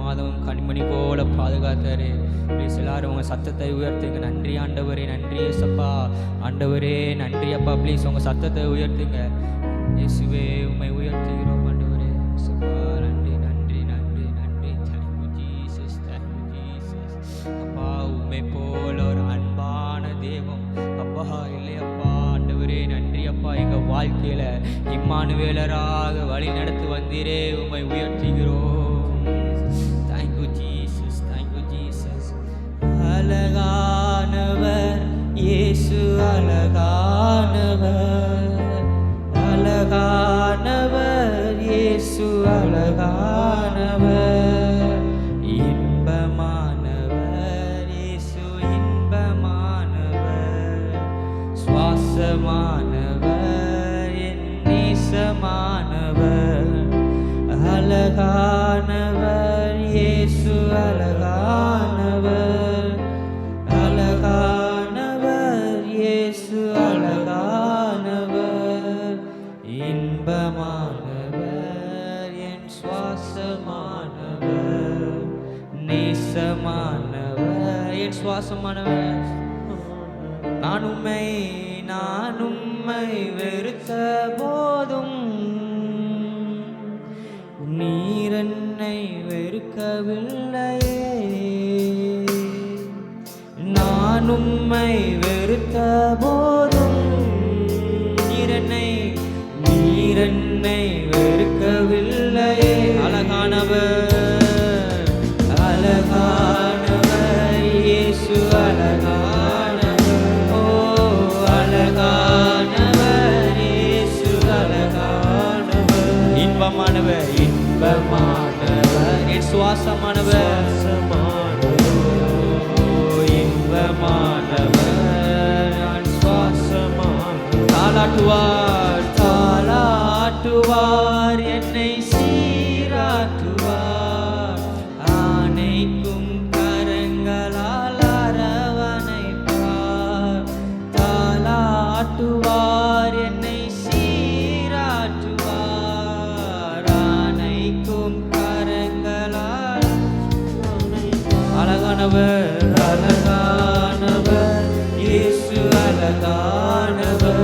மாதமும் கண்மணி போல பாதுகாத்தாரு. ப்ளீஸ் எல்லாரும் உங்கள் சத்தத்தை உயர்த்துங்க. நன்றி ஆண்டவரே, நன்றி ஏசப்பா. ஆண்டவரே நன்றி அப்பா. ப்ளீஸ் உங்கள் சத்தத்தை உயர்த்துங்க. இயேசுவே உம்மை உயர்த்துகிறோம் ஆண்டவரே. ஏசப்பா நன்றி நன்றி நன்றி நன்றி. Thank you Jesus, thank you Jesus. அப்பா உம்மை போல ஒரு அன்பான தெய்வம் அப்பா இல்லையப்பா. ஆண்டவரே நன்றி அப்பா. எங்கள் வாழ்க்கையில் இம்மானுவேலராக வழி நடத்தி வந்தீரே, உம்மை உயர்த்துகிறோம். Thank you Jesus, thank you Jesus. அழகானவர் இயேசு, அழகானவர், அழகானவர் இயேசு, அழகானவர், இன்பமானவர் இயேசு, இன்பமானவர், சுவாசமானவர், என் நேசமானவர், அழகானவர் இயேசு, அழகானவர், அழகானவர் இயேசு, அழகானவர், இன்பமானவர், என் சுவாசமானவர், நேசமானவர், என் சுவாசமானவர். நான் உம்மை வெறுத்த போதும் நீர் என்னை வெறுக்கவில்லையே. நான் உம்மை வெறுத்த போதும் நீர் என்னை வெறுக்கவில்லையே. அழகானவர், அழகானவர் இயேசு, அழகானவர், ஓ அழகானவர் இயேசு, அழகானவர், இன்பமானவர், இன்பமானவர், என் சுவாசமானவர், இன்பமானவர், என் சுவாசமானவர். தாலாட்டுவார், தாலாட்டுவார், என்னை சீராட்டுவார், ஆணைக்கும் கரங்களால் அரவணைப்பார். தாலாட்டுவார், என்னை சீராட்டுவார், ஆணைக்கும் கரங்களால். அழகானவர், அழகானவர் இயேசு, அழகானவர்,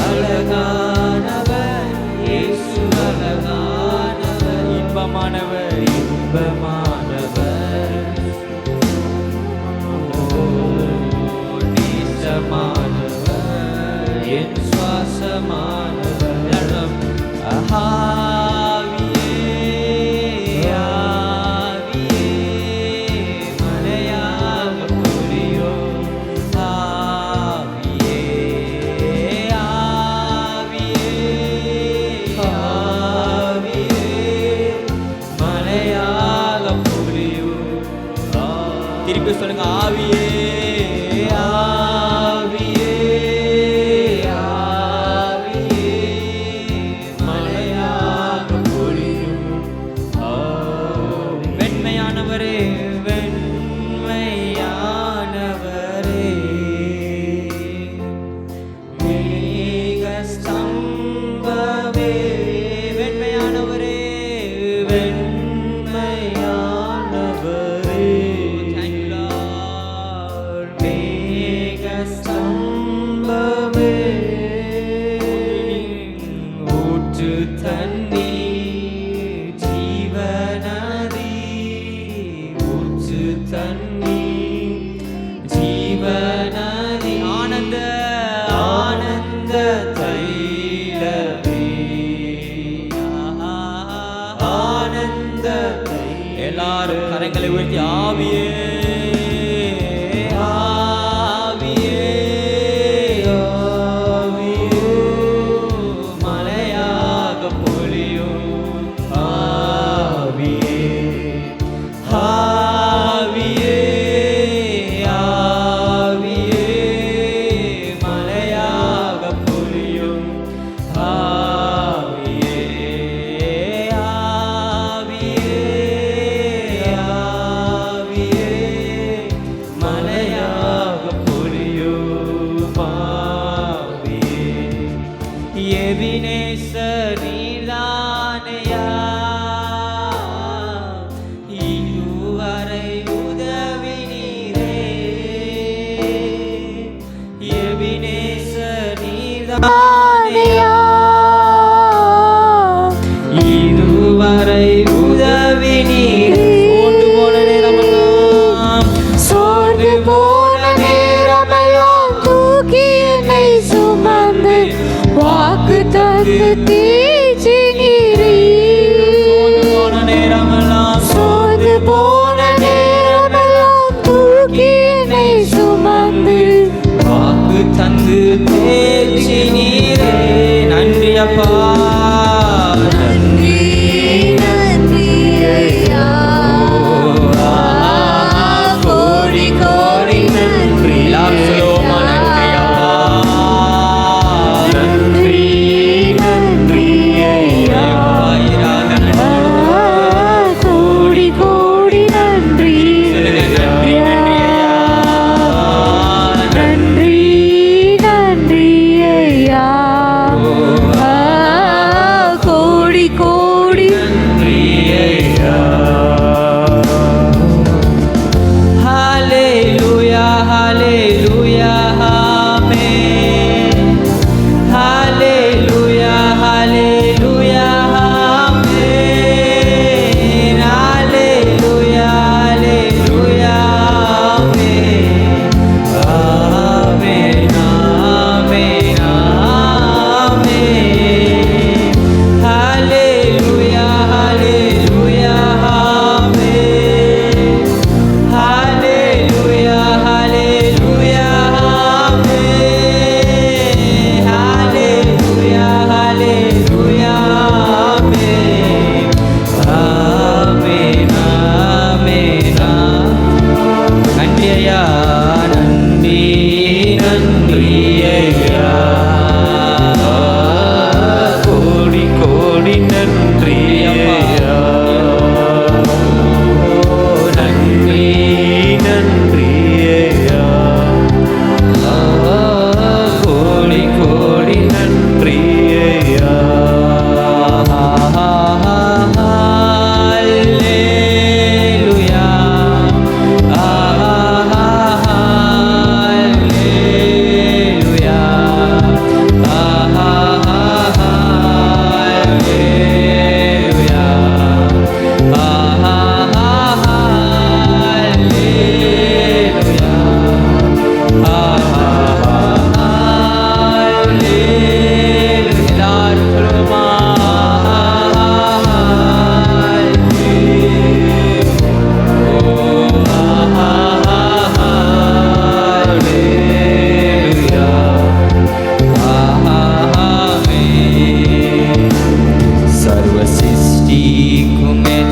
அழகானவர் இயேசு, அழகானவர், இன்பமானவர், இன்பமானவர், நேசமானவர், என் சுவாசமானவர். ஆவியே, ஆவியே, மழையாக பொழியும். ஆவியே, ஆவியே, ஆவியே, மழையாக பொழியும். திருப்பி சொல்லுங்க. ஆவியே, ஆவியே, ஆவியே, மழையாக பொழியும். வெண்மையானவரே, வெண்மையானவரே, மேகஸ்தம்பமே, வெண்மையானவரே, வெண்மையானவரே, thank you Lord. மேகஸ்தம்பமே, ஊற்று தண்ணீர், ஜீவநதி, ஊற்று தண்ணீர், ஜீவநதி, ஆனந்த, ஆனந்த தைலமே, ஆனந்த தைலம். எல்லாரும் கரங்களை உயர்த்தி ஆவியே, ஆவியே, ஆவியே, மழையாக பொழியும். ஆவியே, ஆவியே, ஆவியே, மழையாக பொழியும். ஆவியே, ஆவியே, ஆவியே,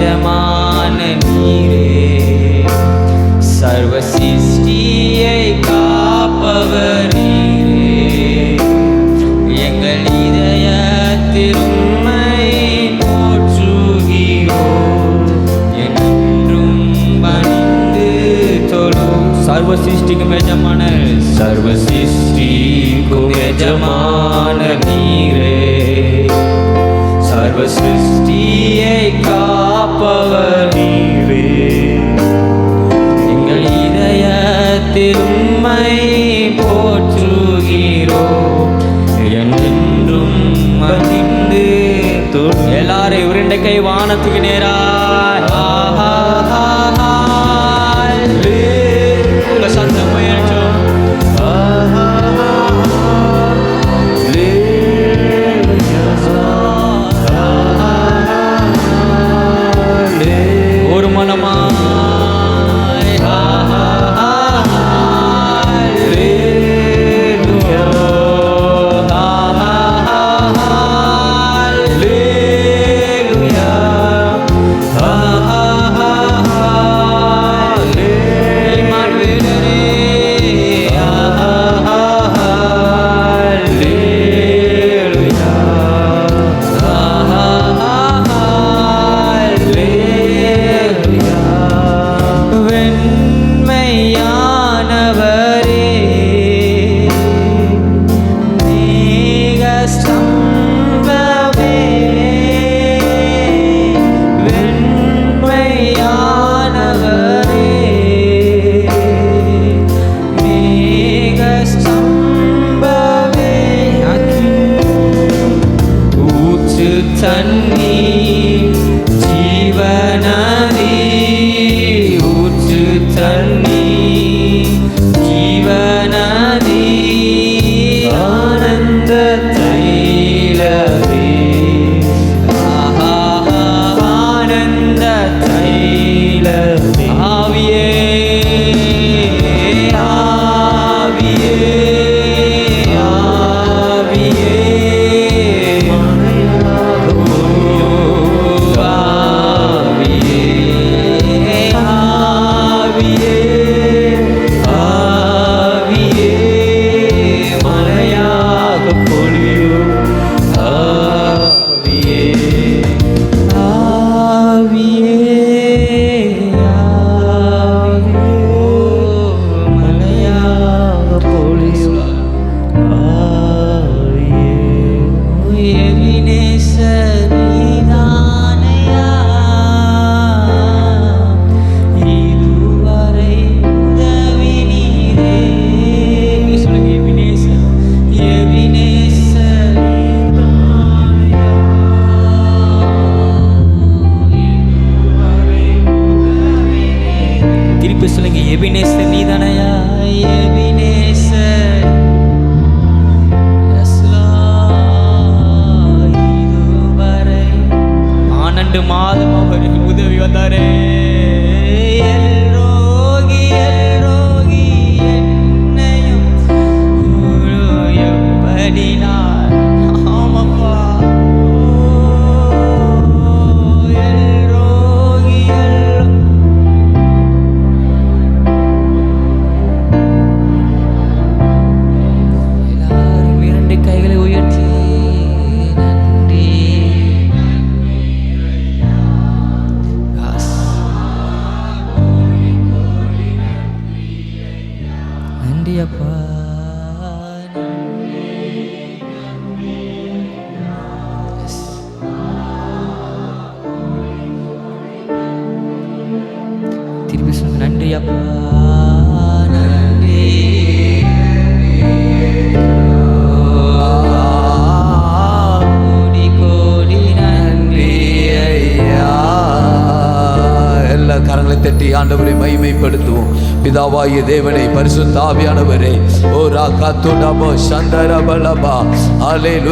எஜமான நீரே, சர்வ சிருஷ்டியை காப்பவர் நீரே, எங்கள் இதயத்தில் உம்மை போற்றுகிறோம், என்றும் பணிந்து தொழும். சர்வ சிருஷ்டிக்கும் எஜமான, சர்வ சிருஷ்டிக்கும் எஜமான நீரே, சர்வ சிருஷ்டியை காப்பவர் நீரே, எங்கள் இதயத்தில் உம்மை போற்றுகிறோம், என்றென்றும் மகிழ்ந்து தொழு. எல்லாரும் உருண்டை கை வானத்துக்கு நேராய் உங்க சத்தம் முயற்சோம். ஒரு மனமாய் தண்ணீர் ஜீவநதி, ஊற்று தண்ணீர் ஜீவநதி, ஆனந்த தைலமே, ஆனந்த தைலமே, ஆவியே ஆவியே ஆவியே, சொல்லுங்க. எபினேசர் நீதானையா, எபினேசர். இதுவரை 12 மாதம் அவருக்கு உதவி வந்தாரே. எல்ரோகி எல்ரோகி என்னையும் எப்படி நான், ஆமாப்பா, எல்ரோகி கைகளை உயர்த்தி நன்றி. நன்றி அப்பா. திருப்பி சொல்லுங்க. நன்றி அப்பா, நன்றி. கரங்களை தட்டி ஆண்டவரை மகிமைப்படுத்துவோம். பிதாவாகிய தேவனை, பரிசுத்த ஆவியானவரே, ஓ ராகா துடபோ சந்தரபலபா, ஹல்லேலூயா.